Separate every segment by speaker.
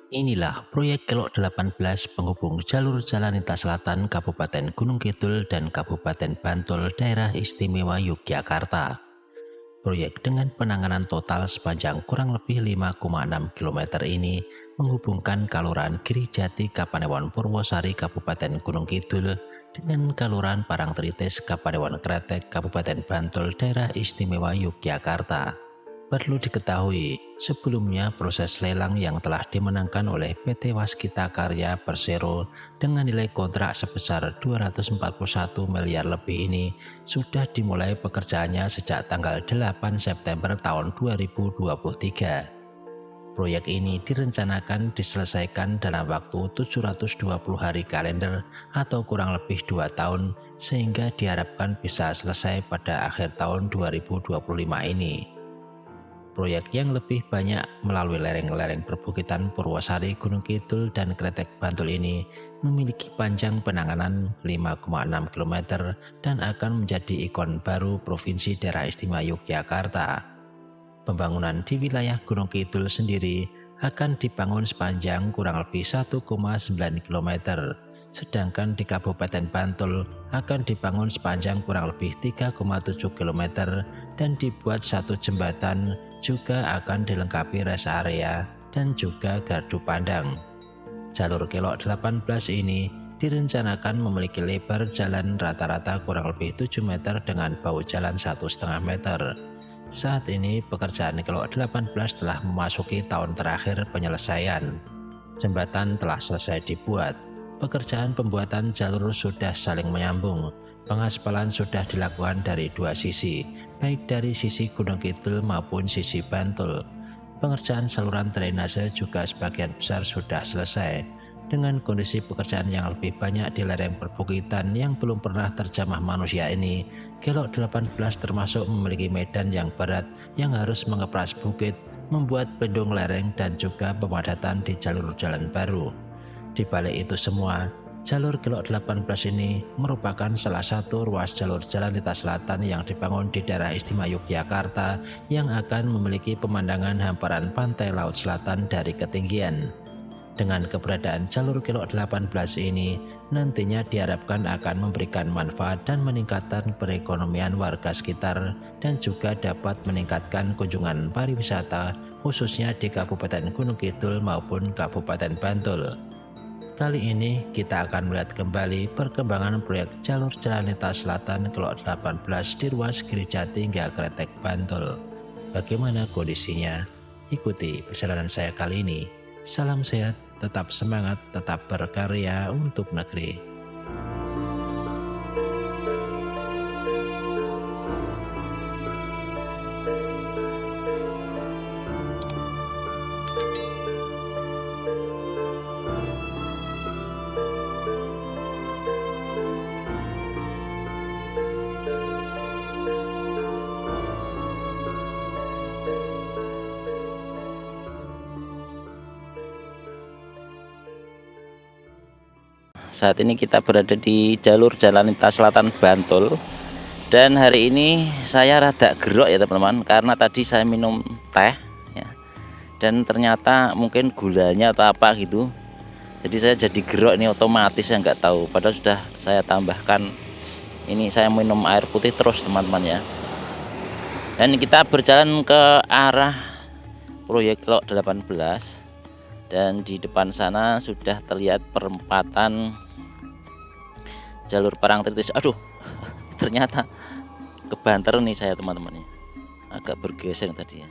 Speaker 1: Inilah proyek Kelok 18 penghubung jalur jalan lintas selatan Kabupaten Gunung Kidul dan Kabupaten Bantul Daerah Istimewa Yogyakarta. Proyek dengan penanganan total sepanjang kurang lebih 5,6 km ini menghubungkan Kaluran Girijati Kapanewon Purwosari Kabupaten Gunung Kidul dengan Kaluran Parangtritis Kapanewon Kretek Kabupaten Bantul Daerah Istimewa Yogyakarta. Perlu diketahui, sebelumnya proses lelang yang telah dimenangkan oleh PT Waskita Karya Persero dengan nilai kontrak sebesar 241 miliar lebih ini sudah dimulai pekerjaannya sejak tanggal 8 September tahun 2023. Proyek ini direncanakan diselesaikan dalam waktu 720 hari kalender atau kurang lebih 2 tahun sehingga diharapkan bisa selesai pada akhir tahun 2025 ini. Proyek yang lebih banyak melalui lereng-lereng perbukitan Purwosari, Gunung Kidul, dan Kretek Bantul ini memiliki panjang penanganan 5,6 km dan akan menjadi ikon baru Provinsi Daerah Istimewa Yogyakarta. Pembangunan di wilayah Gunung Kidul sendiri akan dibangun sepanjang kurang lebih 1,9 km, sedangkan di Kabupaten Bantul akan dibangun sepanjang kurang lebih 3,7 km dan dibuat satu jembatan, juga akan dilengkapi rest area dan juga gardu pandang. Jalur Kelok 18 ini direncanakan memiliki lebar jalan rata-rata kurang lebih 7 meter dengan bahu jalan 1,5 meter. Saat ini pekerjaan Kelok 18 telah memasuki tahun terakhir penyelesaian. Jembatan telah selesai dibuat. Pekerjaan pembuatan jalur sudah saling menyambung. Pengaspalan sudah dilakukan dari dua sisi, baik dari sisi Gunung Kidul maupun sisi Bantul. Pengerjaan saluran drainase juga sebagian besar sudah selesai. Dengan kondisi pekerjaan yang lebih banyak di lereng perbukitan yang belum pernah terjamah manusia ini, Kelok 18 termasuk memiliki medan yang berat yang harus mengepras bukit, membuat bendung lereng dan juga pemadatan di jalur jalan baru. Di balik itu semua, jalur Kelok 18 ini merupakan salah satu ruas jalur jalan lintas selatan yang dibangun di daerah istimewa Yogyakarta yang akan memiliki pemandangan hamparan pantai laut selatan dari ketinggian. Dengan keberadaan jalur Kelok 18 ini, nantinya diharapkan akan memberikan manfaat dan meningkatkan perekonomian warga sekitar dan juga dapat meningkatkan kunjungan pariwisata khususnya di Kabupaten Gunung Kidul maupun Kabupaten Bantul. Kali ini kita akan melihat kembali perkembangan proyek jalur jalan lintas selatan Kelok 18 di ruas Girijati hingga Kretek Bantul. Bagaimana kondisinya? Ikuti perjalanan saya kali ini. Salam sehat, tetap semangat, tetap berkarya untuk negeri.
Speaker 2: Saat ini kita berada di jalur jalan lintas selatan Bantul. Dan hari ini saya rada gerok ya teman-teman, karena tadi saya minum teh ya. Dan ternyata mungkin gulanya atau apa gitu. Jadi saya jadi gerok ini otomatis, saya nggak tahu. Padahal sudah saya tambahkan, ini saya minum air putih terus teman-teman ya. Dan kita berjalan ke arah proyek Kelok 18. Dan di depan sana sudah terlihat perempatan jalur Parangtritis. Aduh, ternyata kebanter nih saya teman-teman, agak bergeser tadi ya.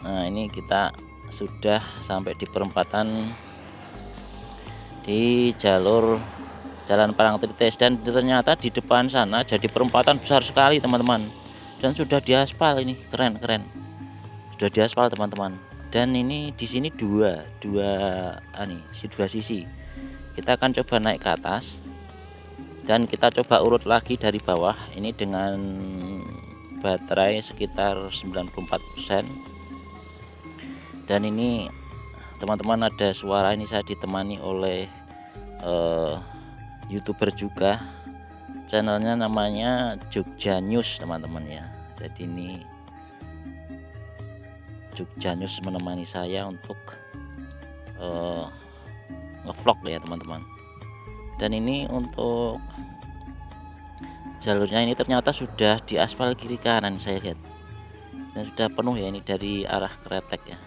Speaker 2: Nah ini kita sudah sampai di perempatan di jalur jalan Parangtritis, dan ternyata di depan sana jadi perempatan besar sekali teman-teman, dan sudah diaspal. Ini keren, sudah diaspal teman-teman. Dan ini di sini dua sisi. Kita akan coba naik ke atas dan kita coba urut lagi dari bawah ini dengan baterai sekitar 94%. Dan ini teman-teman ada suara, ini saya ditemani oleh YouTuber juga, channelnya namanya Jogja News teman-teman ya. Jadi ini Jogja News menemani saya untuk ngevlog ya teman-teman. Dan ini untuk jalurnya ini ternyata sudah diaspal kiri kanan saya lihat, dan sudah penuh ya, ini dari arah Kretek ya,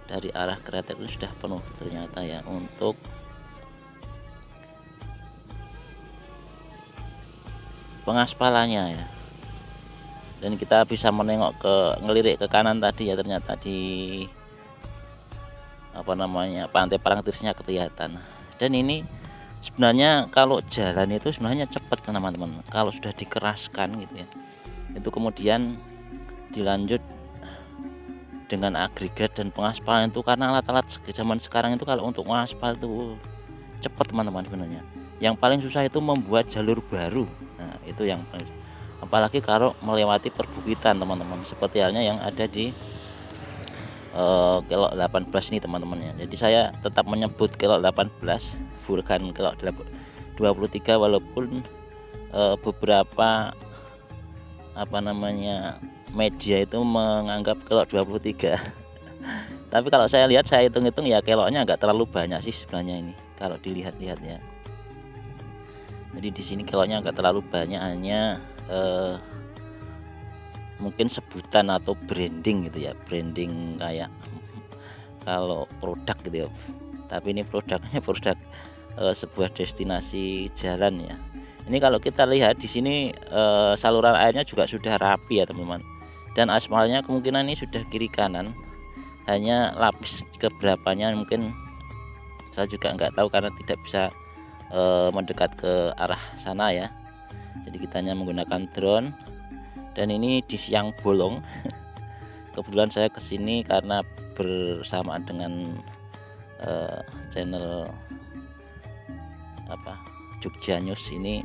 Speaker 2: dari arah Kretek itu sudah penuh ternyata ya untuk pengaspalannya ya. Dan kita bisa menengok ngelirik ke kanan tadi ya, ternyata di Pantai Parangtritisnya kelihatan. Dan ini sebenarnya kalau jalan itu sebenarnya cepat teman-teman, kalau sudah dikeraskan gitu ya, itu kemudian dilanjut dengan agregat dan pengaspalan itu, karena alat-alat zaman sekarang itu kalau untuk mengaspal itu cepat teman-teman. Sebenarnya yang paling susah itu membuat jalur baru. Nah itu yang paling, apalagi kalau melewati perbukitan teman-teman, seperti halnya yang ada di kelok 18 ini teman-teman ya. Jadi saya tetap menyebut kelok 18 bukan kelok 23, walaupun beberapa media itu menganggap kelok 23. Tapi kalau saya lihat, saya hitung-hitung ya keloknya nggak terlalu banyak sih sebenarnya ini kalau dilihat-lihat ya. Jadi di sini keloknya nggak terlalu banyak, hanya mungkin sebutan atau branding gitu ya, branding kayak kalau produk gitu ya. Tapi ini produknya produk sebuah destinasi jalan ya. Ini kalau kita lihat di sini saluran airnya juga sudah rapi ya teman-teman. Dan aspalnya kemungkinan ini sudah kiri kanan, hanya lapis keberapanya mungkin saya juga nggak tahu karena tidak bisa mendekat ke arah sana ya. Jadi kita hanya menggunakan drone. Dan ini di siang bolong. Kebetulan saya kesini karena bersamaan dengan channel Jogja News ini.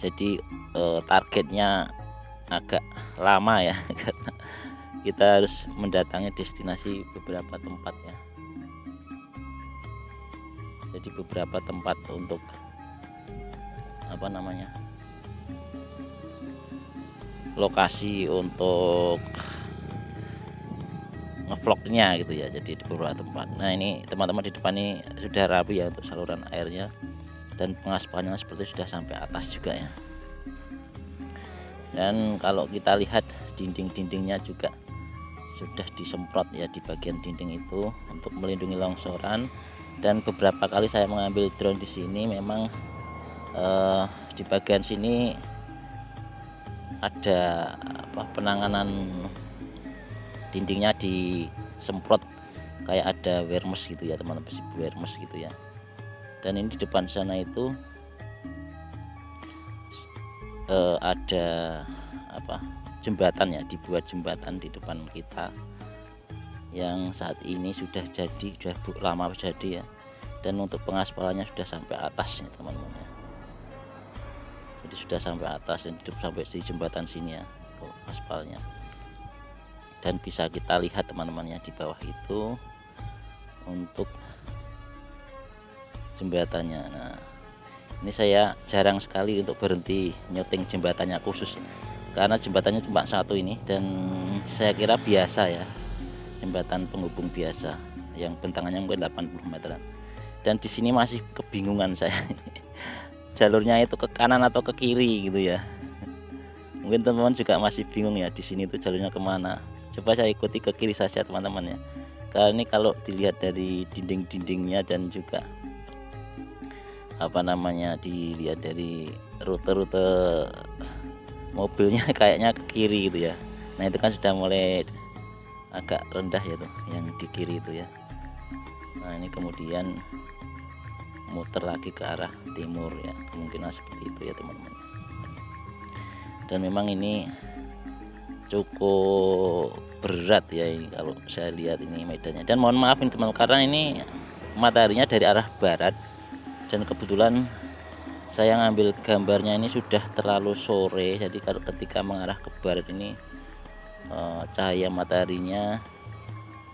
Speaker 2: Jadi targetnya agak lama ya karena kita harus mendatangi destinasi beberapa tempat ya. Jadi beberapa tempat untuk lokasi untuk ngevlognya gitu ya. Jadi di beberapa tempat. Nah ini teman-teman di depan ini sudah rapi ya untuk saluran airnya, dan pengaspalannya seperti sudah sampai atas juga ya. Dan kalau kita lihat dinding-dindingnya juga sudah disemprot ya di bagian dinding itu untuk melindungi longsoran. Dan beberapa kali saya mengambil drone di sini, memang di bagian sini ada penanganan dindingnya disemprot kayak ada wermes gitu ya teman-teman, besi wermes gitu ya. Dan ini di depan sana itu ada jembatan ya, dibuat jembatan di depan kita yang saat ini sudah lama jadi ya. Dan untuk pengaspalannya sudah sampai atas nih teman-teman ya. Jadi sudah sampai atas dan sampai di jembatan sini ya aspalnya. Dan bisa kita lihat teman-teman ya di bawah itu untuk jembatannya. Nah ini saya jarang sekali untuk berhenti nyuting jembatannya khusus ya, karena jembatannya cuma satu ini, dan saya kira biasa ya, jembatan penghubung biasa yang bentangannya mungkin 80 meteran. Dan di sini masih kebingungan saya jalurnya itu ke kanan atau ke kiri gitu ya. Mungkin teman-teman juga masih bingung ya, di sini itu jalurnya kemana. Coba saya ikuti ke kiri saja teman-teman ya, karena ini kalau dilihat dari dinding-dindingnya dan juga dilihat dari rute-rute mobilnya kayaknya ke kiri gitu ya. Nah itu kan sudah mulai agak rendah ya tuh yang di kiri itu ya. Nah ini kemudian muter lagi ke arah timur ya, kemungkinan seperti itu ya teman-teman. Dan memang ini cukup berat ya ini kalau saya lihat ini medannya. Dan mohon maaf ini teman-teman, karena ini mataharinya dari arah barat, dan kebetulan saya ngambil gambarnya ini sudah terlalu sore. Jadi kalau ketika mengarah ke barat ini cahaya mataharinya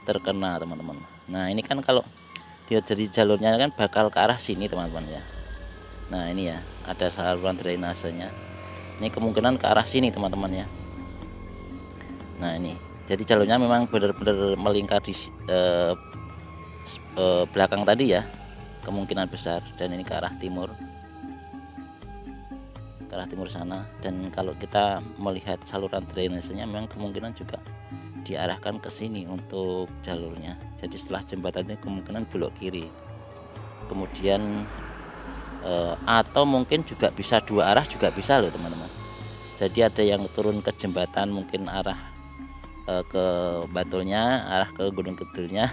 Speaker 2: terkena teman-teman. Nah ini kan kalau dia jadi jalurnya kan bakal ke arah sini teman-teman ya. Nah ini ya ada saluran drainasenya, ini kemungkinan ke arah sini teman-teman ya. Nah ini Jadi jalurnya memang benar-benar melingkar di belakang tadi ya, kemungkinan besar. Dan ini ke arah timur, sana. Dan kalau kita melihat saluran drainasenya memang kemungkinan juga diarahkan ke sini untuk jalurnya. Jadi setelah jembatannya kemungkinan belok kiri. Kemudian atau mungkin juga bisa dua arah juga bisa loh teman-teman. Jadi ada yang turun ke jembatan mungkin arah ke Bantulnya, arah ke Gunung Kidulnya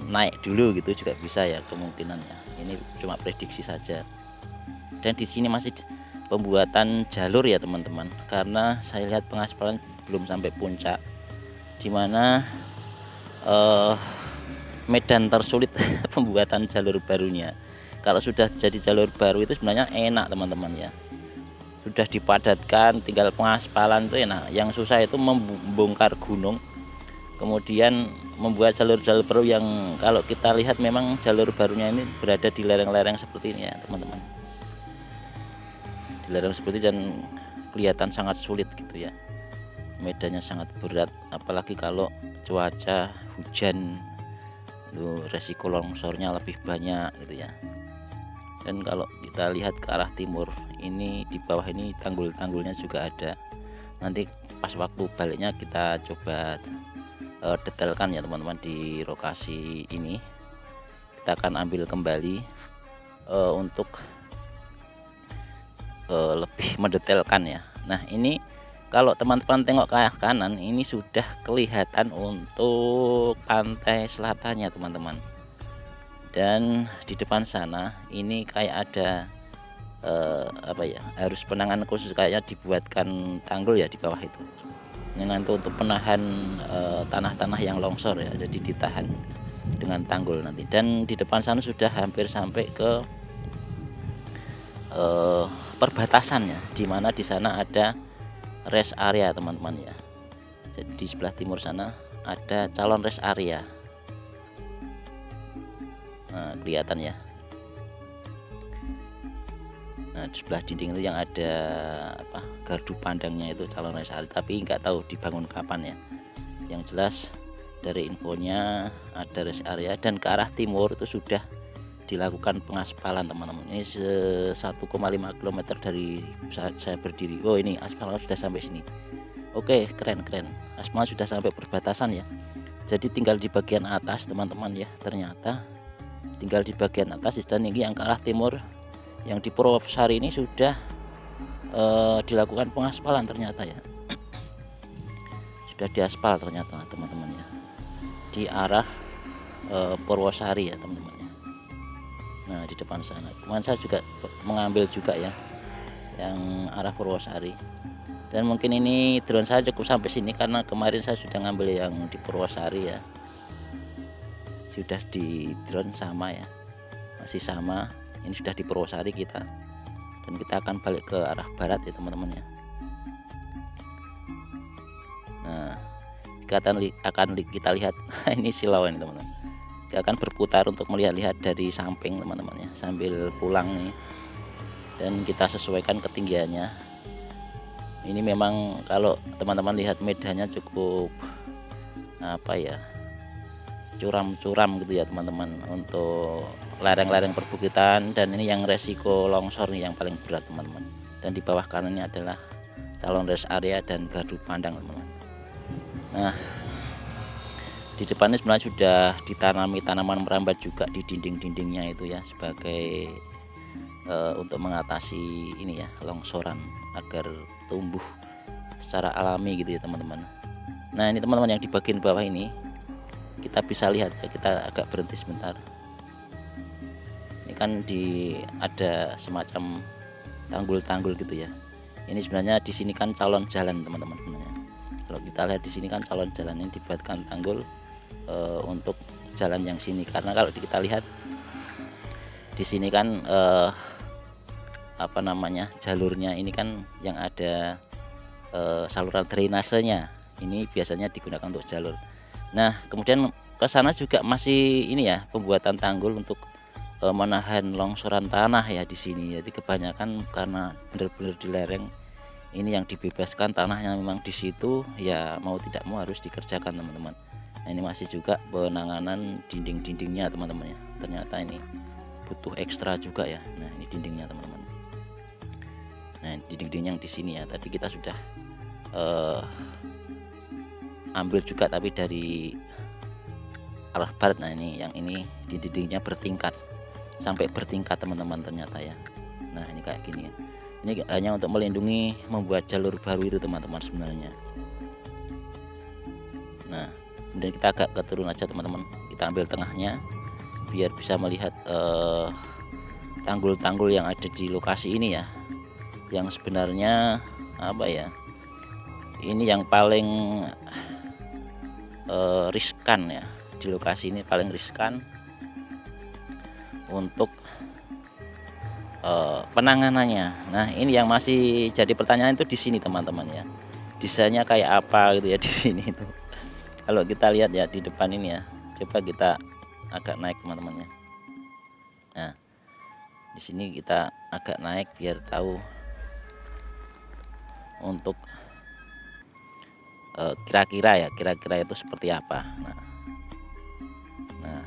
Speaker 2: naik dulu gitu juga bisa ya kemungkinannya. Ini cuma prediksi saja. Dan di sini masih pembuatan jalur ya teman-teman, karena saya lihat pengaspalan belum sampai puncak, dimana medan tersulit pembuatan jalur barunya. Kalau sudah jadi jalur baru itu sebenarnya enak teman-teman ya, sudah dipadatkan, tinggal pengaspalan itu enak. Yang susah itu membongkar gunung, kemudian membuat jalur-jalur baru yang kalau kita lihat memang jalur barunya ini berada di lereng-lereng seperti ini ya teman-teman, di lereng seperti, dan kelihatan sangat sulit gitu ya, medannya sangat berat, apalagi kalau cuaca hujan itu resiko longsornya lebih banyak gitu ya. Dan kalau kita lihat ke arah timur ini, di bawah ini tanggul-tanggulnya juga ada. Nanti pas waktu baliknya kita coba detailkan ya teman-teman di lokasi ini. Kita akan ambil kembali untuk lebih mendetailkan ya. Nah ini kalau teman-teman tengok ke arah kanan ini sudah kelihatan untuk pantai selatannya teman-teman. Dan di depan sana ini kayak ada harus penanganan khusus, kayaknya dibuatkan tanggul ya di bawah itu. Ini nanti untuk penahan tanah-tanah yang longsor ya, jadi ditahan dengan tanggul nanti. Dan di depan sana sudah hampir sampai ke perbatasannya, di mana di sana ada rest area teman-teman ya. Jadi di sebelah timur sana ada calon rest area. Nah, kelihatan ya. Nah, di sebelah dinding itu yang ada gardu pandangnya itu calon rest area, tapi nggak tahu dibangun kapan ya. Yang jelas dari infonya ada rest area, dan ke arah timur itu sudah dilakukan pengaspalan teman-teman. Ini 1,5 km dari saya berdiri. Oh ini aspal sudah sampai sini. Oke, keren. Aspal sudah sampai perbatasan ya. Jadi tinggal di bagian atas teman-teman ya. Ternyata tinggal di bagian atas, dan ini yang ke arah timur yang di Purwosari ini sudah dilakukan pengaspalan ternyata ya. Sudah diaspal ternyata teman-teman ya, di arah Purwosari ya teman-teman ya. Nah di depan sana kemarin saya juga mengambil juga ya yang arah Purwosari, dan mungkin ini drone saya cukup sampai sini karena kemarin saya sudah ngambil yang di Purwosari ya. Sudah di drone sama ya, masih sama. Ini sudah di Purwosari kita, dan kita akan balik ke arah barat ya teman-teman ya. Nah akan kita lihat ini silau ini teman-teman. Kita akan berputar untuk melihat-lihat dari samping teman-teman ya, sambil pulang nih, dan kita sesuaikan ketinggiannya. Ini memang kalau teman-teman lihat medannya cukup curam gitu ya teman-teman, untuk lereng-lereng perbukitan. Dan ini yang resiko longsor nih yang paling berat teman-teman. Dan di bawah kanan ini adalah calon rest area dan gardu pandang teman-teman. Nah di depannya sebenarnya sudah ditanami tanaman merambat juga di dinding-dindingnya itu ya, sebagai untuk mengatasi ini ya, longsoran agar tumbuh secara alami gitu ya teman-teman. Nah ini teman-teman yang di bagian bawah ini kita bisa lihat ya, kita agak berhenti sebentar. Ini kan ada semacam tanggul-tanggul gitu ya. Ini sebenarnya di sini kan calon jalan teman-teman sebenarnya. Kalau kita lihat di sini kan calon jalan, ini dibuatkan tanggul untuk jalan yang sini, karena kalau kita lihat di sini kan jalurnya ini kan yang ada saluran drainasenya ini biasanya digunakan untuk jalur. Nah kemudian ke sana juga masih ini ya, pembuatan tanggul untuk menahan longsoran tanah ya di sini. Jadi kebanyakan karena benar-benar di lereng ini yang dibebaskan tanahnya memang di situ, ya mau tidak mau harus dikerjakan teman-teman. Nah, ini masih juga penanganan dinding-dindingnya teman-teman ya. Ternyata ini butuh ekstra juga ya. Nah ini dindingnya teman-teman. Nah dinding-dinding yang di sini ya, tadi kita sudah ambil juga tapi dari arah barat. Nah ini yang ini dindingnya bertingkat sampai bertingkat teman-teman ternyata ya. Nah ini kayak gini ya. Ini hanya untuk melindungi, membuat jalur baru itu teman-teman sebenarnya. Nah kemudian kita agak keturun aja teman-teman, kita ambil tengahnya biar bisa melihat tanggul-tanggul yang ada di lokasi ini ya, yang sebenarnya apa ya, ini yang paling riskan ya, di lokasi ini paling riskan untuk penanganannya. Nah ini yang masih jadi pertanyaan itu di sini teman-teman ya, desainnya kayak apa gitu ya di sini itu. Kalau kita lihat ya di depan ini ya, coba kita agak naik teman-teman ya. Nah di sini kita agak naik biar tahu untuk kira-kira itu seperti apa. Nah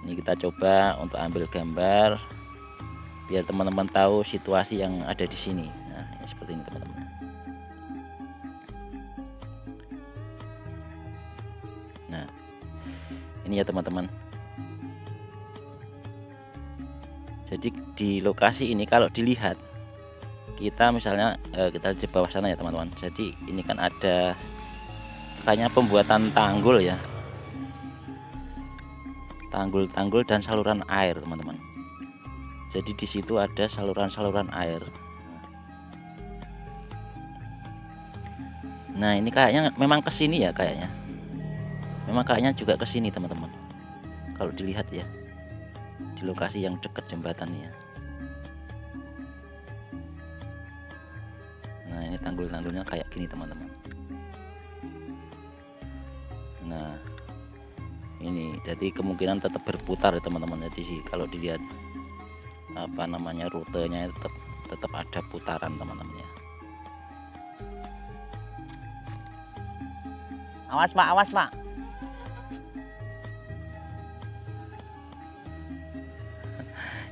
Speaker 2: ini kita coba untuk ambil gambar biar teman-teman tahu situasi yang ada di sini. Nah ini seperti ini teman-teman. Nah ini ya teman-teman. Jadi di lokasi ini kalau dilihat, kita misalnya kita di bawah sana ya teman-teman. Jadi ini kan ada kayaknya pembuatan tanggul ya, tanggul-tanggul dan saluran air teman-teman. Jadi di situ ada saluran-saluran air. Nah ini kayaknya memang ke sini ya, memang kayaknya juga ke sini teman-teman. Kalau dilihat ya di lokasi yang dekat jembatan ya. Nah ini tanggul-tanggulnya kayak gini teman-teman. Nah ini jadi kemungkinan tetap berputar ya teman-teman. Jadi sih kalau dilihat apa namanya rutenya tetap ada putaran teman-teman ya. Awas Pak, awas Pak.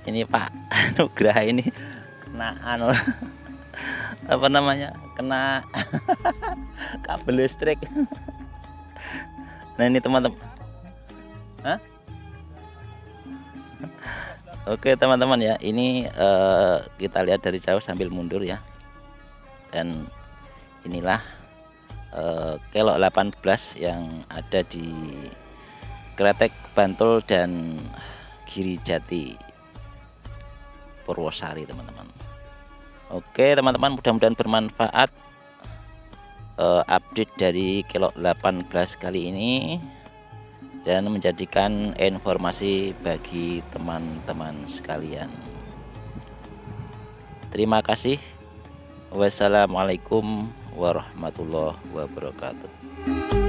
Speaker 2: Ini Pak Nugraha ini kena apa namanya, kena kabel listrik. Nah ini teman-teman. Oke teman-teman ya, ini kita lihat dari jauh sambil mundur ya. Dan inilah kelok 18 yang ada di Kretek Bantul dan Girijati Purwosari teman-teman. Oke teman-teman, mudah-mudahan bermanfaat update dari kelok 18 kali ini dan menjadikan informasi bagi teman-teman sekalian. Terima kasih. Wassalamualaikum warahmatullahi wabarakatuh.